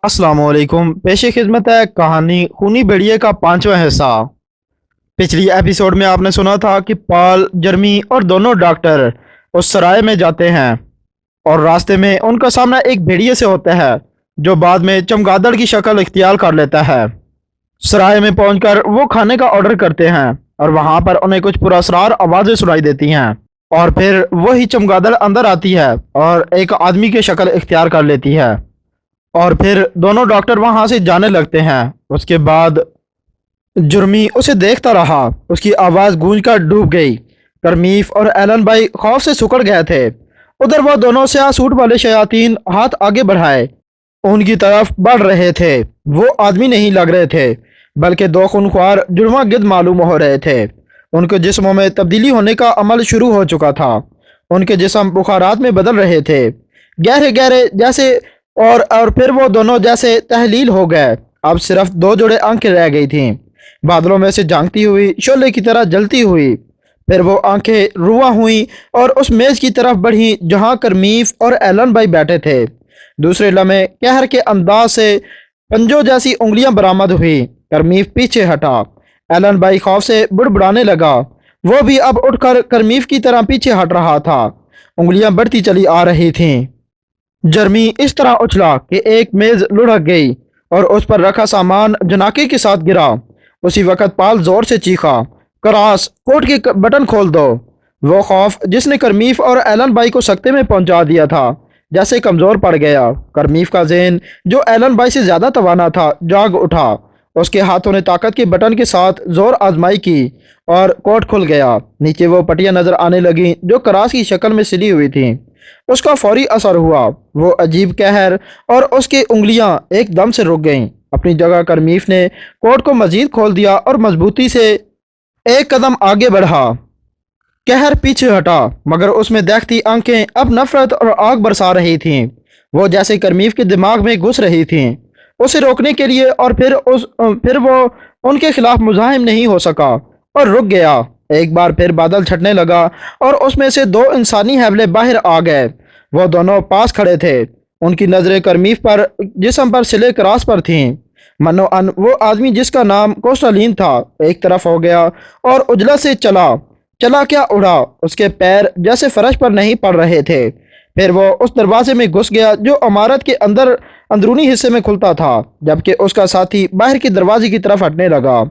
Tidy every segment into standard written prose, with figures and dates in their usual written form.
अस्सलाम वालेकुम। पेश खिदमत है कहानी खूनी भेड़िए का पांचवा हिस्सा। पिछली एपिसोड में आपने सुना था कि पॉल, जर्मी और दोनों डॉक्टर उस सराय में जाते हैं और रास्ते में उनका सामना एक भेड़िए से होता है जो बाद में चमगादड़ की शक्ल इख्तियार कर लेता है। सराय में पहुंचकर वो खाने का ऑर्डर करते हैं और वहां पर उन्हें कुछ पुरस्कार आवाजें सुनाई देती हैं और फिर वही चमगादड़ अंदर आती है और एक आदमी की शक्ल इख्तियार कर लेती है और फिर दोनों डॉक्टर वहां से जाने लगते हैं। उसके बाद जुर्मी उसे देखता रहा। उसकी आवाज गूंज कर डूब गई। करमीफ और एलन भाई खौफ से सुकड़ गए थे। उधर वो दोनों स्याह सूट वाले शयातीन हाथ आगे बढ़ाए उनकी तरफ बढ़ रहे थे। वो आदमी नहीं लग रहे थे बल्कि दो खूनख्वार जुड़वा गिद्ध मालूम हो रहे थे। उनके जिस्मों में तब्दीली होने का अमल शुरू हो चुका था। उनके जिस्म बुखारात में बदल रहे थे, गहरे गहरे जैसे। और फिर वो दोनों जैसे तहलील हो गए। अब सिर्फ दो जोड़े आंखें रह गई थीं, बादलों में से झांकती हुई शोले की तरह जलती हुई। फिर वो आंखें रुआ हुई और उस मेज की तरफ बढ़ी जहां करमीफ और एलन भाई बैठे थे। दूसरे लम्हे कहर के अंदाज से पंजों जैसी उंगलियां बरामद हुई। करमीफ पीछे हटा। एलन भाई खौफ से बुड़बुड़ाने लगा। वो भी अब उठकर करमीफ की तरह पीछे हट रहा था। उंगलियां बढ़ती चली आ रही थीं। जर्मी इस तरह उछला कि एक मेज लुढ़क गई और उस पर रखा सामान जनाके के साथ गिरा। उसी वक्त पाल जोर से चीखा, करास, कोट के बटन खोल दो। वो खौफ जिसने करमीफ और एलन भाई को सकते में पहुंचा दिया था जैसे कमजोर पड़ गया। करमीफ का ज़हन, जो एलन भाई से ज्यादा तवाना था, जाग उठा। उसके हाथों ने ताकत के बटन के साथ जोर आजमाई की और कोट खुल गया। नीचे वो पट्टियां नजर आने लगी जो करास की शक्ल में सिली हुई थी। उसका फौरी असर हुआ। वो अजीब कहर और उसकी उंगलियां एकदम से रुक गईं। अपनी जगह करमीफ ने कोट को मजीद खोल दिया और मजबूती से एक कदम आगे बढ़ा। कहर पीछे हटा मगर उसमें देखती आंखें अब नफरत और आग बरसा रही थीं। वो जैसे करमीफ के दिमाग में घुस रही थीं उसे रोकने के लिए। और फिर वो उनके खिलाफ मुजाहिम नहीं हो सका और रुक गया। एक बार फिर बादल छटने लगा और उसमें से दो इंसानी हैवले बाहर आ गए। वो दोनों पास खड़े थे। उनकी नजरें करमीफ पर, जिस्म पर सिले क्रास पर थीं। मनो अन वो आदमी जिसका नाम कोस्टालीन था एक तरफ हो गया और उजला से चला। चला क्या, उड़ा। उसके पैर जैसे फर्श पर नहीं पड़ रहे थे। फिर वो उस दरवाजे में घुस गया जो इमारत के अंदर अंदरूनी हिस्से में खुलता था, जबकि उसका साथी बाहर के दरवाजे की तरफ हटने लगा।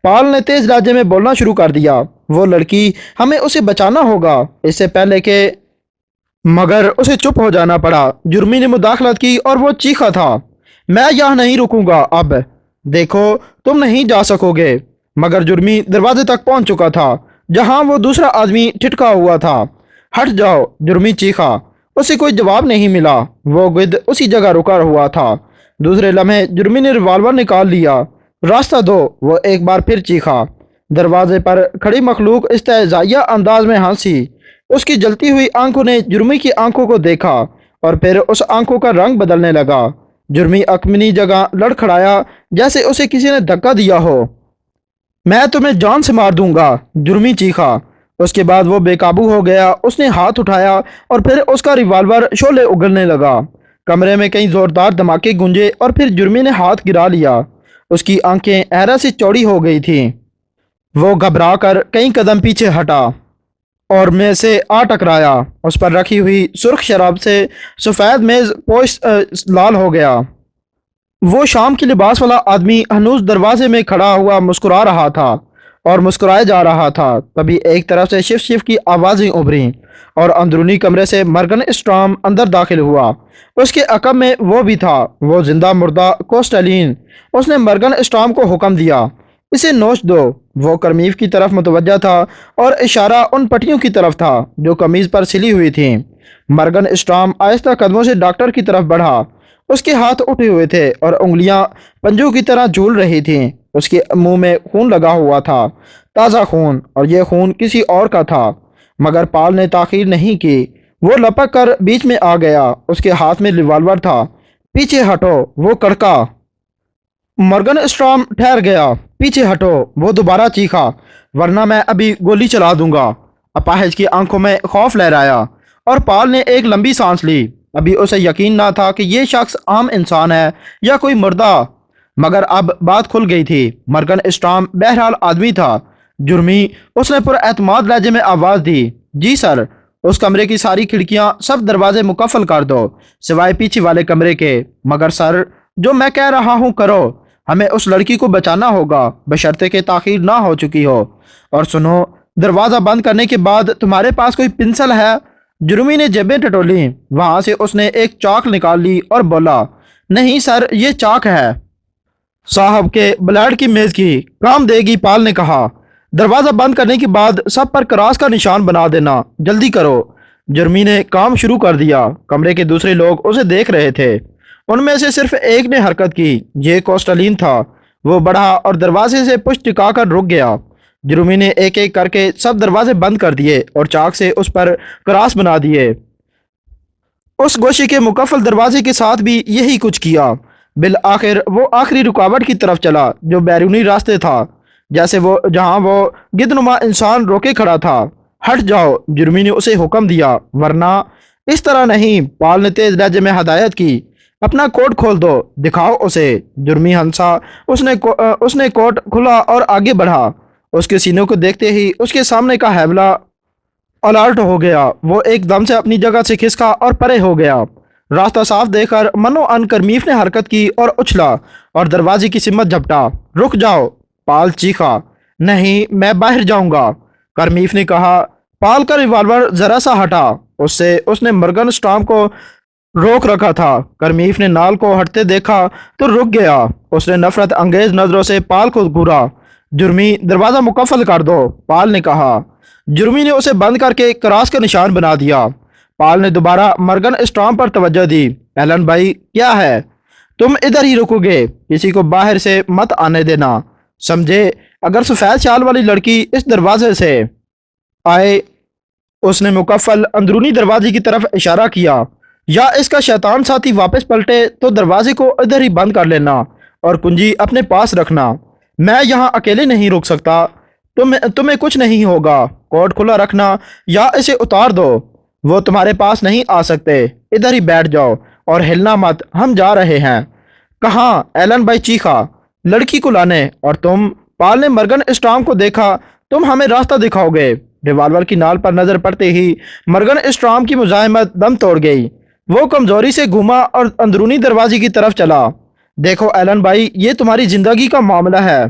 पाल ने तेज लहजे में बोलना शुरू कर दिया, वो लड़की, हमें उसे बचाना होगा इससे पहले कि। मगर उसे चुप हो जाना पड़ा। जुर्मी ने मुदाखलत की और वो चीखा था, मैं यहाँ नहीं रुकूंगा। अब देखो, तुम नहीं जा सकोगे। मगर जुर्मी दरवाजे तक पहुंच चुका था जहां वो दूसरा आदमी ठिठका हुआ था। हट जाओ, जुर्मी चीखा। उसे कोई जवाब नहीं मिला। वो गिद्ध उसी जगह रुका हुआ था। दूसरे लम्हे जुर्मी ने रिवॉल्वर निकाल लिया। रास्ता दो, वो एक बार फिर चीखा। दरवाजे पर खड़ी मखलूक इस्तेज़ाइया अंदाज में हंसी। उसकी जलती हुई आंखों ने जुर्मी की आंखों को देखा और फिर उस आंखों का रंग बदलने लगा। जुर्मी अपनी जगह लड़खड़ाया जैसे उसे किसी ने धक्का दिया हो। मैं तुम्हें जान से मार दूंगा, जुर्मी चीखा। उसके बाद वो बेकाबू हो गया। उसने हाथ उठाया और फिर उसका रिवॉल्वर शोले उगलने लगा। कमरे में कई जोरदार धमाके गूंजे और फिर जुर्मी ने हाथ गिरा लिया। उसकी आंखें हैरत से चौड़ी हो गई थीं। वो घबरा कर कई कदम पीछे हटा और मेज से आ टकराया। उस पर रखी हुई सुर्ख शराब से सफ़ेद मेज पोश लाल हो गया। वो शाम के लिबास वाला आदमी हनूज दरवाजे में खड़ा हुआ मुस्कुरा रहा था और मुस्कुराए जा रहा था। तभी एक तरफ से शिफ शिफ की आवाज़ें उभरी और अंदरूनी कमरे से मर्गन स्ट्रॉम अंदर दाखिल हुआ। उसके अकब में वो भी था, वो जिंदा मुर्दा कोस्टालीन। उसने मर्गन स्ट्रॉम को हुक्म दिया, इसे नोच दो। वो करमीफ की तरफ मुतवज्जा था और इशारा उन पट्टियों की तरफ था जो कमीज पर सिली हुई थीं। मर्गन स्ट्रॉम आहिस्ता कदमों से डॉक्टर की तरफ बढ़ा। उसके हाथ उठे हुए थे और उंगलियां पंजों की तरह झूल रही थीं। उसके मुंह में खून लगा हुआ था, ताज़ा खून, और यह खून किसी और का था। मगर पाल ने ताखीर नहीं की। वो लपक कर बीच में आ गया। उसके हाथ में रिवॉल्वर था। पीछे हटो, वो कड़का। मॉर्गन स्ट्रॉम ठहर गया। पीछे हटो, वो दोबारा चीखा, वरना मैं अभी गोली चला दूंगा। अपाहिज की आंखों में खौफ लहराया और पाल ने एक लंबी सांस ली। ابھی اسے یقین نہ تھا کہ یہ شخص عام انسان ہے یا کوئی مردہ، مگر اب بات کھل گئی تھی۔ مرگن اسٹرام بہرحال آدمی تھا جرمی۔ اس نے پر اعتماد لہجے میں آواز دی، جی سر، اس کمرے کی ساری کھڑکیاں، سب دروازے مقفل کر دو سوائے پیچھے والے کمرے کے۔ مگر سر، جو میں کہہ رہا ہوں کرو، ہمیں اس لڑکی کو بچانا ہوگا بشرطے کہ تاخیر نہ ہو چکی ہو۔ اور سنو، دروازہ بند کرنے کے بعد تمہارے پاس کوئی پنسل ہے؟ جرمی نے جیبیں ٹٹولیں۔ وہاں سے اس نے ایک چاک نکال لی اور بولا، نہیں سر، یہ چاک ہے صاحب کے بلیڈ کی میز کی کام دے گی۔ پال نے کہا، دروازہ بند کرنے کے بعد سب پر کراس کا نشان بنا دینا، جلدی کرو۔ جرمی نے کام شروع کر دیا۔ کمرے کے دوسرے لوگ اسے دیکھ رہے تھے۔ ان میں سے صرف ایک نے حرکت کی۔ یہ کوسٹلین تھا۔ وہ بڑھا اور دروازے سے پشت ٹکا کر رک گیا۔ جرمی نے ایک ایک کر کے سب دروازے بند کر دیے اور چاک سے اس پر کراس بنا دیے۔ اس گوشے کے مقفل دروازے کے ساتھ بھی یہی کچھ کیا۔ بالآخر وہ آخری رکاوٹ کی طرف چلا جو بیرونی راستے تھا، جیسے وہ جہاں وہ گدنما انسان روکے کھڑا تھا۔ ہٹ جاؤ، جرمی نے اسے حکم دیا، ورنہ اس طرح نہیں۔ پال نے تیز لہجے میں ہدایت کی، اپنا کوٹ کھول دو، دکھاؤ اسے۔ جرمی ہنسا۔ اس نے کوٹ کھلا اور آگے بڑھا۔ اس کے سینے کو دیکھتے ہی اس کے سامنے کا حیبلہ الرٹ ہو گیا۔ وہ ایک دم سے اپنی جگہ سے کھسکا اور پرے ہو گیا۔ راستہ صاف دیکھ کر منو ان کرمیف نے حرکت کی اور اچھلا اور دروازے کی سمت جھپٹا۔ رک جاؤ، پال چیخا۔ نہیں، میں باہر جاؤں گا، کرمیف نے کہا۔ پال کا ریوالور ذرا سا ہٹا اس نے مرگن اسٹام کو روک رکھا تھا۔ کرمیف نے نال کو ہٹتے دیکھا تو رک گیا۔ اس نے نفرت انگیز نظروں سے پال کو گھورا۔ جرمی، دروازہ مقفل کر دو، پال نے کہا۔ جرمی نے اسے بند کر کے کراس کا نشان بنا دیا۔ پال نے دوبارہ مرگن اسٹام پر توجہ دی۔ ایلن بھائی، کیا ہے؟ تم ادھر ہی رکو گے، کسی کو باہر سے مت آنے دینا، سمجھے؟ اگر سفید شال والی لڑکی اس دروازے سے آئے، اس نے مقفل اندرونی دروازے کی طرف اشارہ کیا، یا اس کا شیطان ساتھی واپس پلٹے تو دروازے کو ادھر ہی بند کر لینا اور کنجی اپنے پاس رکھنا۔ میں یہاں اکیلے نہیں رک سکتا۔ تمہیں کچھ نہیں ہوگا۔ کوٹ کھلا رکھنا یا اسے اتار دو۔ وہ تمہارے پاس نہیں آ سکتے۔ ادھر ہی بیٹھ جاؤ اور ہلنا مت، ہم جا رہے ہیں۔ کہاں؟ ایلن بھائی چیخا۔ لڑکی کو لانے۔ اور تم؟ پال نے مرگن اسٹرام کو دیکھا، تم ہمیں راستہ دکھاؤ گے؟ ریوالور کی نال پر نظر پڑتے ہی مرگن اسٹرام کی مزاحمت دم توڑ گئی۔ وہ کمزوری سے گھوما اور اندرونی دروازے کی طرف چلا۔ دیکھو ایلن بھائی، یہ تمہاری زندگی کا معاملہ ہے،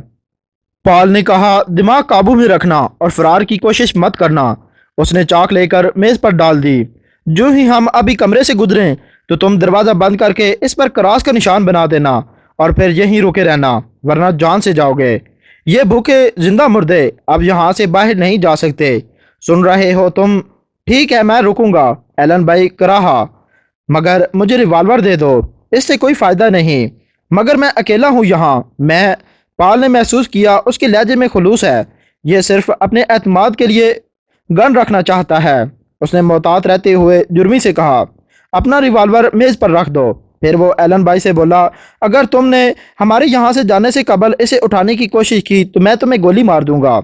پال نے کہا۔ دماغ قابو میں رکھنا اور فرار کی کوشش مت کرنا۔ اس نے چاک لے کر میز پر ڈال دی۔ جو ہی ہم ابھی کمرے سے گزریں تو تم دروازہ بند کر کے اس پر کراس کا نشان بنا دینا اور پھر یہیں رکے رہنا، ورنہ جان سے جاؤ گے۔ یہ بھوکے زندہ مردے اب یہاں سے باہر نہیں جا سکتے، سن رہے ہو تم؟ ٹھیک ہے، میں رکوں گا، ایلن بھائی کراہا، مگر مجھے ریوالور دے دو، اس سے کوئی فائدہ نہیں۔ مگر میں اکیلا ہوں یہاں۔ پال نے محسوس کیا اس کے لہجے میں خلوص ہے۔ یہ صرف اپنے اعتماد کے لیے گن رکھنا چاہتا ہے۔ اس نے محتاط رہتے ہوئے جرمی سے کہا، اپنا ریوالور میز پر رکھ دو۔ پھر وہ ایلن بھائی سے بولا، اگر تم نے ہمارے یہاں سے جانے سے قبل اسے اٹھانے کی کوشش کی تو میں تمہیں گولی مار دوں گا۔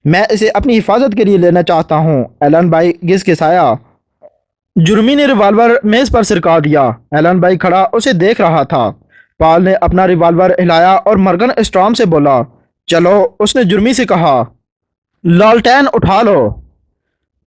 میں اسے اپنی حفاظت کے لیے لینا چاہتا ہوں، ایلن بھائی گھس گھسایا۔ جرمی نے ریوالور میز پر سرکا دیا۔ ایلن بھائی کھڑا اسے دیکھ رہا تھا۔ پال نے اپنا ریوالور ہلایا اور مرگن اسٹرام سے بولا، چلو۔ اس نے جرمی سے کہا، لالٹین اٹھا لو۔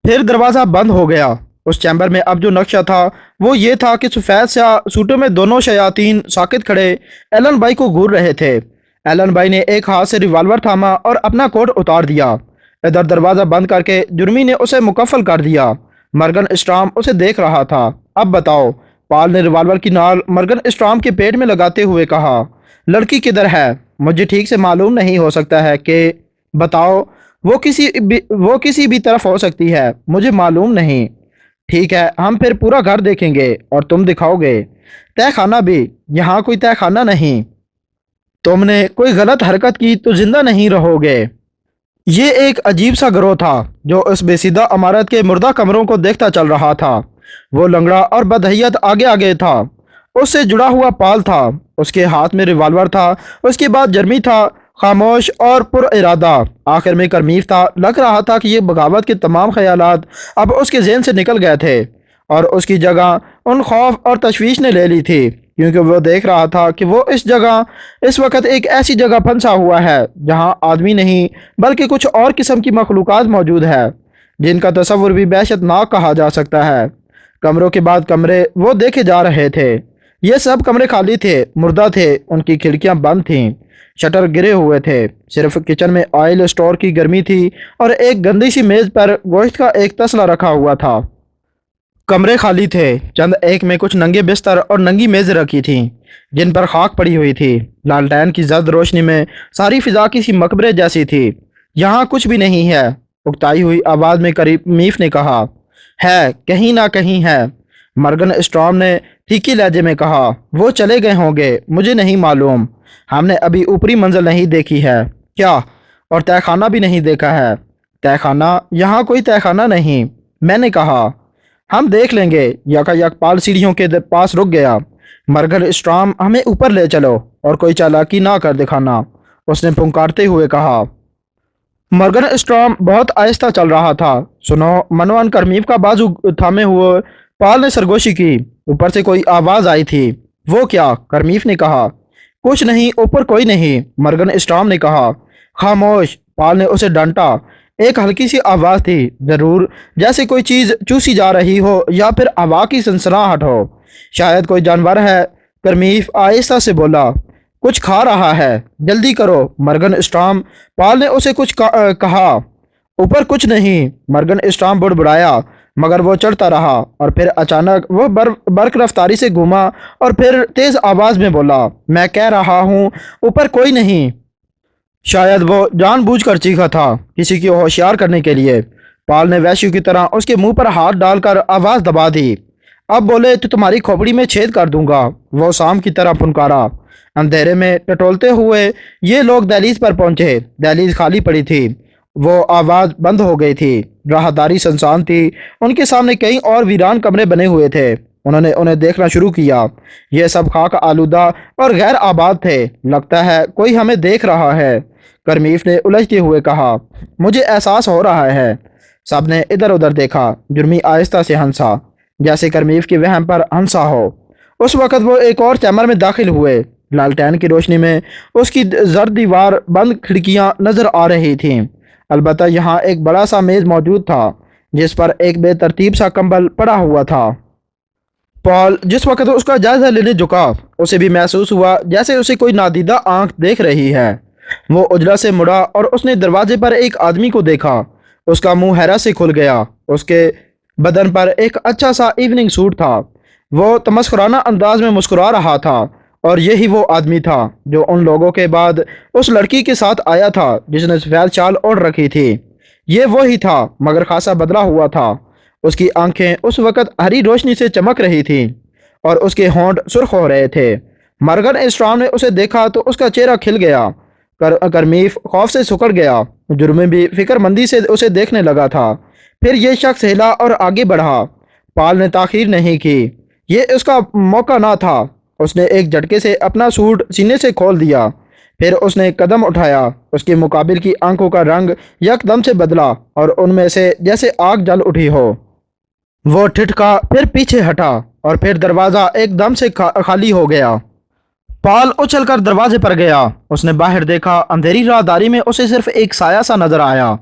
پھر دروازہ بند ہو گیا۔ اس چیمبر میں اب جو نقشہ تھا وہ یہ تھا کہ سفید سیاہ سوٹوں میں دونوں شیاطین ساکت کھڑے ایلن بھائی کو گھور رہے تھے۔ ایلن بھائی نے ایک ہاتھ سے ریوالور تھاما اور اپنا کوٹ اتار دیا۔ ادھر دروازہ بند کر کے جرمی نے اسے مکفل کر دیا۔ مرگن اسٹرام اسے دیکھ رہا تھا۔ اب بتاؤ، پال نے ریوالور کی نال مرگن اسٹرام کے پیٹ میں لگاتے ہوئے کہا، لڑکی کدھر ہے؟ مجھے ٹھیک سے معلوم نہیں ہو سکتا ہے کہ بتاؤ، وہ کسی بھی طرف ہو سکتی ہے، مجھے معلوم نہیں۔ ٹھیک ہے، ہم پھر پورا گھر دیکھیں گے اور تم دکھاؤ گے تہ خانہ بھی۔ یہاں کوئی تہ خانہ نہیں، تم نے کوئی غلط حرکت کی تو زندہ نہیں رہو گے۔ یہ ایک عجیب سا گروہ تھا جو اس بے سیدھا عمارت کے مردہ کمروں کو دیکھتا چل رہا تھا۔ وہ لنگڑا اور بدحیت آگے آگے تھا۔ اس سے جڑا ہوا پال تھا، اس کے ہاتھ میں ریوالور تھا، اس کے بعد جرمی تھا، خاموش اور پر ارادہ، آخر میں کرمیف تھا۔ لگ رہا تھا کہ یہ بغاوت کے تمام خیالات اب اس کے ذہن سے نکل گئے تھے اور اس کی جگہ उन खौफ और तशवीश ने ले ली थी, क्योंकि वो देख रहा था कि वो इस जगह इस वक्त एक ऐसी जगह फंसा हुआ है जहां आदमी नहीं बल्कि कुछ और किस्म की मखलूक़ात मौजूद है जिनका तसव्वुर भी वहशतनाक कहा जा सकता है। कमरों के बाद कमरे वो देखे जा रहे थे। ये सब कमरे खाली थे, मुर्दा थे, उनकी खिड़कियां बंद थीं, शटर गिरे हुए थे। सिर्फ किचन में ऑयल स्टोर की गर्मी थी और एक गंदी सी मेज़ पर गोश्त का एक तसला रखा हुआ था। कमरे खाली थे, चंद एक में कुछ नंगे बिस्तर और नंगी मेज़ रखी थीं जिन पर खाक पड़ी हुई थी। लालटेन की जर्द रोशनी में सारी फिजा किसी मकबरे जैसी थी। यहाँ कुछ भी नहीं है, उकताई हुई आवाज़ में करीब मीफ ने कहा। है, कहीं ना कहीं है, मर्गन स्ट्रॉम ने तीखी लहजे में कहा। वो चले गए होंगे, मुझे नहीं मालूम। हमने अभी ऊपरी मंजिल नहीं देखी है। क्या? और तहखाना भी नहीं देखा है। तहखाना? यहाँ कोई तहखाना नहीं, मैंने कहा। हम देख लेंगे। यकायक पाल सीढ़ियों के पास रुक गया। मर्गन स्ट्रॉम, हमें ऊपर ले चलो और कोई चालाकी ना कर दिखाना, उसने पुकारते हुए कहा। मर्गन स्ट्रॉम बहुत आहिस्ता चल रहा था। सुनो, मनोअन करमीफ का बाजू थामे हुए पाल ने सरगोशी की। ऊपर से कोई आवाज़ आई थी। वो क्या? करमीफ ने कहा। कुछ नहीं, ऊपर कोई नहीं, मर्गन स्ट्रॉम ने कहा। खामोश, पाल ने उसे डांटा। एक हल्की सी आवाज़ थी, ज़रूर जैसे कोई चीज़ चूसी जा रही हो या फिर हवा की सनसनाहट हो। शायद कोई जानवर है, करमीफ आहिस्ता से बोला। कुछ खा रहा है, जल्दी करो, मर्गन स्ट्रॉम। पाल ने उसे कुछ कहा। ऊपर कुछ नहीं, मर्गन स्ट्रॉम बुड़बुड़ाया, मगर वो चढ़ता रहा और फिर अचानक वो बर्क रफ्तारी से घूमा और फिर तेज़ आवाज़ में बोला, मैं कह रहा हूँ ऊपर कोई नहीं। शायद वो जानबूझकर चीखा था, किसी की होशियार करने के लिए। पाल ने वैश्यू की तरह उसके मुंह पर हाथ डालकर आवाज़ दबा दी। अब बोले तो तुम्हारी खोपड़ी में छेद कर दूंगा, वो शाम की तरह फुनकारा। अंधेरे में टटोलते हुए ये लोग दहलीज पर पहुंचे। दहलीज खाली पड़ी थी, वो आवाज़ बंद हो गई थी। राहदारी सुनसान थी। उनके सामने कई और वीरान कमरे बने हुए थे। उन्होंने उन्हें देखना शुरू किया। ये सब खाक आलूदा और गैर आबाद थे। लगता है कोई हमें देख रहा है, करमीफ ने उलझते हुए कहा। मुझे एहसास हो रहा है। सब ने इधर उधर देखा। जुर्मी आहिस्ता से हंसा, जैसे करमीफ के वहम पर हंसा हो। उस वक़्त वो एक और चैम्बर में दाखिल हुए। लालटेन की रोशनी में उसकी जर्द दीवार, बंद खिड़कियां नजर आ रही थीं। अलबत्ता यहाँ एक बड़ा सा मेज़ मौजूद था जिस पर एक बेतरतीब सा कंबल पड़ा हुआ था। पॉल जिस वक़्त उसका जायजा लेने झुका, उसे भी महसूस हुआ जैसे उसे कोई नादीदा आंख देख रही है। वो उजला से मुड़ा और उसने दरवाजे पर एक आदमी को देखा। उसका मुंह हैरत से खुल गया। उसके बदन पर एक अच्छा सा इवनिंग सूट था। वो तमस्कुराना अंदाज में मुस्कुरा रहा था और यही वो आदमी था जो उन लोगों के बाद उस लड़की के साथ आया था जिसने सफ़ेद शाल ओढ़ रखी थी। ये वो ही था, मगर खासा बदला हुआ था। उसकी आंखें उस वक़्त हरी रोशनी से चमक रही थीं और उसके होंठ सुर्ख हो रहे थे। मर्गन स्ट्रॉम ने उसे देखा तो उसका चेहरा खिल गया। करमीफ खौफ से सिकुड़ गया। जुर्मी भी फिक्रमंदी से उसे देखने लगा था। फिर ये शख्स हिला और आगे बढ़ा। पाल ने ताखीर नहीं की। ये उसका मौका ना था। उसने एक झटके से अपना सूट सीने से खोल दिया। फिर उसने कदम उठाया। उसके मुकाबिल की आंखों का रंग यकदम से बदला और उनमें से जैसे आग जल उठी हो। वो ठिठका, फिर पीछे हटा और फिर दरवाज़ा एकदम से खाली हो गया। पाल उछलकर दरवाजे पर गया। उसने बाहर देखा। अंधेरी राहदारी में उसे सिर्फ एक साया सा नजर आया।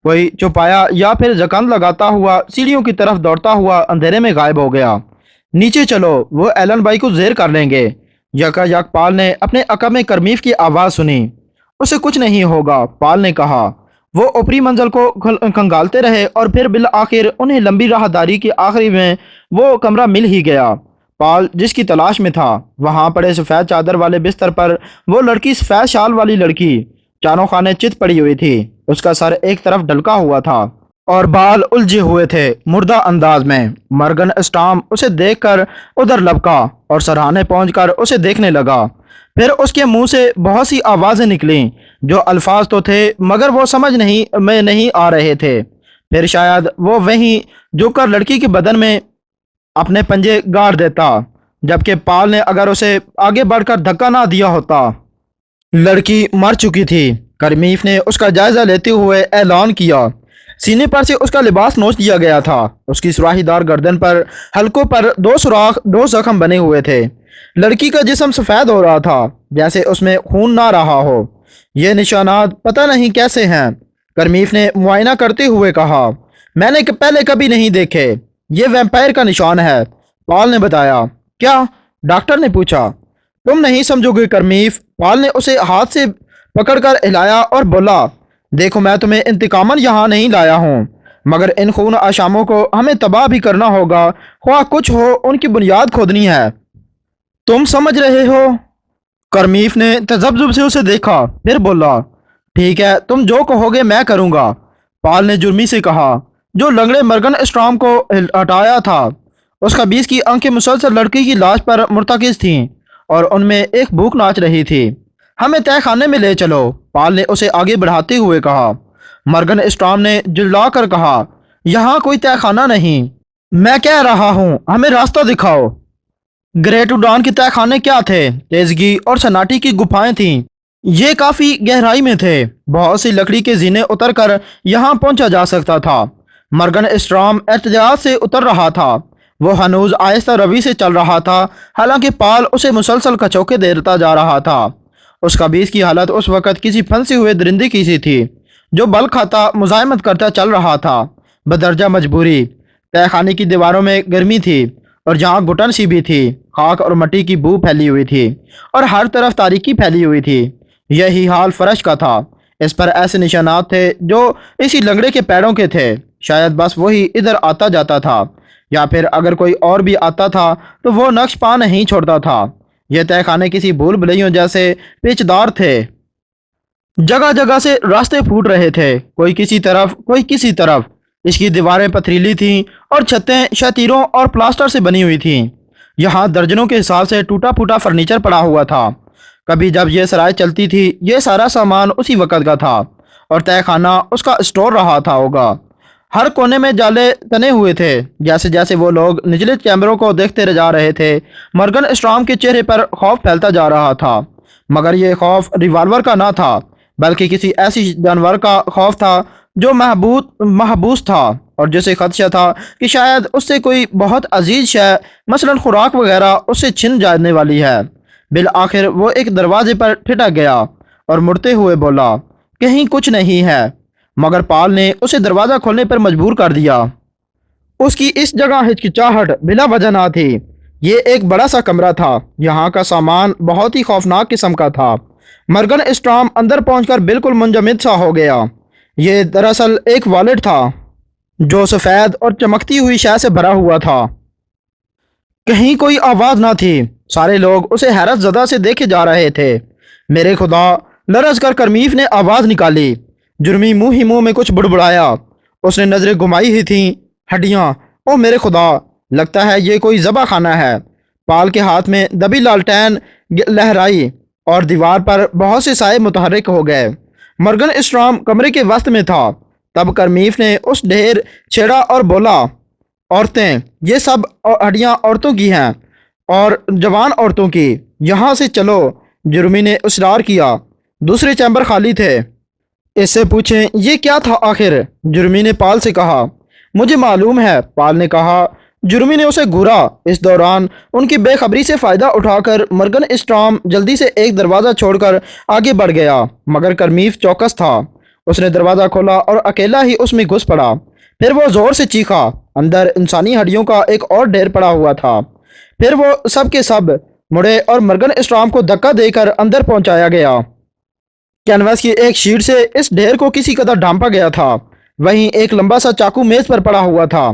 कोई छुपाया या फिर जकान लगाता हुआ सीढ़ियों की तरफ दौड़ता हुआ अंधेरे में गायब हो गया। नीचे चलो, वो एलन भाई को जेर कर लेंगे। यकायक पाल ने अपने अकब में करमीफ की आवाज़ सुनी। उसे कुछ नहीं होगा, पाल ने कहा। वो ऊपरी मंजिल को खंगालते रहे और फिर बिल आखिर उन्हें लंबी राहदारी के आखिरी में वो कमरा मिल ही गया। पाल जिसकी तलाश में था, वहां पड़े सफ़ेद चादर वाले बिस्तर पर वो लड़की, सफ़ेद शाल वाली लड़की, चारों खाने चित पड़ी हुई थी। उसका सर एक तरफ ढलका हुआ था और बाल उलझे हुए थे मुर्दा अंदाज में। मर्गन स्ट्रॉम उसे देखकर उधर लपका और सरहाने पहुंचकर उसे देखने लगा। फिर उसके मुंह से बहुत सी आवाज़ें निकलीं, जो अल्फाज तो थे मगर वो समझ नहीं आ रहे थे। फिर शायद वो वहीं झुककर लड़की के बदन में अपने पंजे गाड़ देता, जबकि पाल ने अगर उसे आगे बढ़कर धक्का ना दिया होता। लड़की मर चुकी थी। करमीफ ने उसका जायजा लेते हुए ऐलान किया। सीने पर से उसका लिबास नोच दिया गया था। उसकी सुराहीदार गर्दन पर हल्कों पर दो जख्म बने हुए थे। लड़की का जिस्म सफ़ेद हो रहा था, जैसे उसमें खून ना रहा हो। ये निशानात पता नहीं कैसे हैं, करमीफ ने मुआयना करते हुए कहा। मैंने पहले कभी नहीं देखे। ये वैम्पायर का निशान है, पॉल ने बताया। क्या? डॉक्टर ने पूछा। तुम नहीं समझोगे करमीफ, पॉल ने उसे हाथ से पकड़कर हिलाया और बोला। देखो, मैं तुम्हें इंतकामन यहाँ नहीं लाया हूँ, मगर इन खून आशामों को हमें तबाह भी करना होगा। ख्वाह कुछ हो, उनकी बुनियाद खोदनी है। तुम समझ रहे हो? करमीफ ने तजब्जुब से उसे देखा, फिर बोला। ठीक है, तुम जो कहोगे मैं करूँगा, पॉल ने जुर्मी से कहा, जो लंगड़े मर्गन स्ट्रॉम को हटाया था। उसका 20 की आंखें मुसलसल लड़की की लाश पर मुर्तकिज थीं और उनमें एक भूख नाच रही थी। हमें तय खाने में ले चलो, पॉल ने उसे आगे बढ़ाते हुए कहा। मर्गन स्ट्रॉम ने जुल्ला कर कहा, यहाँ कोई तय खाना नहीं। मैं कह रहा हूँ, हमें रास्ता दिखाओ। ग्रेट उड़ान के तय खाने क्या थे? तेजगी और सन्नाटी की गुफाएं थीं। ये काफी गहराई में थे। बहुत सी लकड़ी के जीने उतर कर यहाँ पहुंचा जा सकता था। मर्गन स्ट्रॉम एहतियात से उतर रहा था। वो हनूज आहिस्ता रवि से चल रहा था, हालांकि पॉल उसे मुसलसल कचौके देता जा रहा था। उसका 20 की हालत उस वक़्त किसी फंसे हुए दरिंदे की सी थी, जो बल खाता मुजाहिमत करता चल रहा था, बदरजा मजबूरी। तहखाने की दीवारों में गर्मी थी और जहाँ घुटन सी भी थी। खाक और मिट्टी की बू फैली हुई थी और हर तरफ तारीकी फैली हुई थी। यही हाल फर्श का था। इस पर ऐसे निशानात थे जो इसी लंगड़े के पैरों के थे। शायद बस वही इधर आता जाता था, या फिर अगर कोई और भी आता था तो वो नक्श पा नहीं छोड़ता था। यह तहखाने किसी भूल भुलैयों जैसे पेचदार थे। जगह जगह से रास्ते फूट रहे थे, कोई किसी तरफ कोई किसी तरफ। इसकी दीवारें पथरीली थीं और छतें शतीरों और प्लास्टर से बनी हुई थीं। यहाँ दर्जनों के हिसाब से टूटा फूटा फर्नीचर पड़ा हुआ था। कभी जब यह सराय चलती थी, यह सारा सामान उसी वक़्त का था और तहखाना उसका स्टोर रहा था होगा। हर कोने में जाले तने हुए थे। जैसे जैसे वो लोग निचले चैम्बरों को देखते जा रहे थे, मर्गन स्ट्रॉम के चेहरे पर खौफ फैलता जा रहा था। मगर यह खौफ रिवाल्वर का ना था, बल्कि किसी ऐसी जानवर का खौफ था जो महबूस था और जिसे खदशा था कि शायद उससे कोई बहुत अजीज शय, मसलन खुराक वगैरह, उससे छिन जाने वाली है। बिल आखिर वो एक दरवाजे पर ठिठक गया और मुड़ते हुए बोला, कहीं कुछ नहीं है। मगर पॉल ने उसे दरवाज़ा खोलने पर मजबूर कर दिया। उसकी इस जगह हिचकिचाहट बिला वजह ना थी। ये एक बड़ा सा कमरा था। यहाँ का सामान बहुत ही खौफनाक किस्म का था। मर्गन स्ट्रॉम अंदर पहुंचकर बिल्कुल मुंजमद सा हो गया। ये दरअसल एक वॉलेट था जो सफ़ेद और चमकती हुई शय से भरा हुआ था। कहीं कोई आवाज़ ना थी। सारे लोग उसे हैरत ज़दा से देखे जा रहे थे। मेरे खुदा, लरज कर करमीफ ने आवाज़ निकाली। जुर्मी मुंह ही मुंह में कुछ बुड़बुड़ाया। उसने नज़रें घुमाई ही थीं। हड्डियाँ, ओ मेरे खुदा, लगता है ये कोई ज़बा खाना है। पाल के हाथ में दबी लालटेन लहराई और दीवार पर बहुत से साए मुतहर्रिक हो गए। मर्गन स्ट्रॉम कमरे के वस्त में था। तब करमीफ ने उस ढेर छेड़ा और बोला, औरतें, ये सब हड्डियाँ औरतों की हैं और जवान औरतों की। यहाँ से चलो। जुर्मी ने इसरार किया। दूसरे चैम्बर खाली थे। इससे पूछें ये क्या था आखिर? जुर्मी ने पाल से कहा। मुझे मालूम है, पाल ने कहा। जुर्मी ने उसे घूरा। इस दौरान उनकी बेखबरी से फ़ायदा उठाकर मर्गन स्ट्रॉम जल्दी से एक दरवाज़ा छोड़कर आगे बढ़ गया, मगर करमीफ चौकस था। उसने दरवाज़ा खोला और अकेला ही उसमें घुस पड़ा। फिर वो ज़ोर से चीखा। अंदर इंसानी हड्डियों का एक और ढेर पड़ा हुआ था। फिर वो सब के सब मुड़े और मर्गन स्ट्रॉम को धक्का देकर अंदर पहुंचाया गया। कैनवास की एक शीट से इस ढेर को किसी कदर ढांपा गया था। वहीं एक लंबा सा चाकू मेज पर पड़ा हुआ था।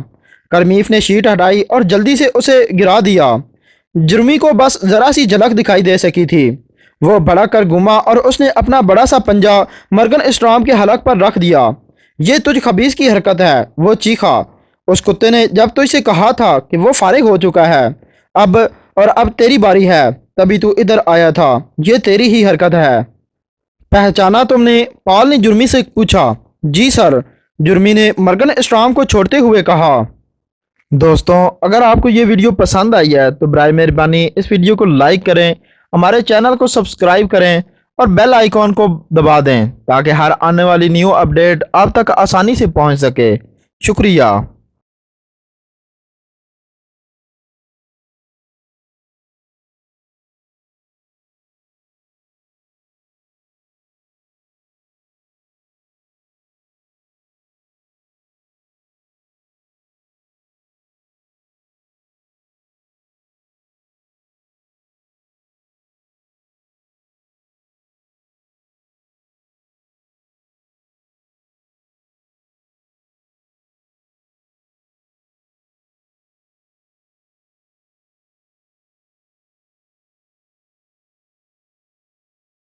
करमीफ ने शीट हटाई और जल्दी से उसे गिरा दिया। जुर्मी को बस जरा सी झलक दिखाई दे सकी थी। वो भड़क कर घूमा और उसने अपना बड़ा सा पंजा मर्गन स्ट्रॉम के हलक पर रख दिया। ये तुझ खबीस की हरकत है, वो चीखा। उस कुत्ते ने जब तुझसे कहा था कि वो फारिग हो चुका है, अब तेरी बारी है, तभी तू इधर आया था। ये तेरी ही हरकत है। पहचाना तुमने? पॉल ने जुर्मी से पूछा। जी सर, जुर्मी ने मर्गन स्ट्रॉम को छोड़ते हुए कहा। दोस्तों, अगर आपको ये वीडियो पसंद आई है तो बराए मेहरबानी इस वीडियो को लाइक करें, हमारे चैनल को सब्सक्राइब करें اور بیل آئیکن کو دبا دیں تاکہ ہر آنے والی نیو اپڈیٹ آپ تک آسانی سے پہنچ سکے۔ شکریہ۔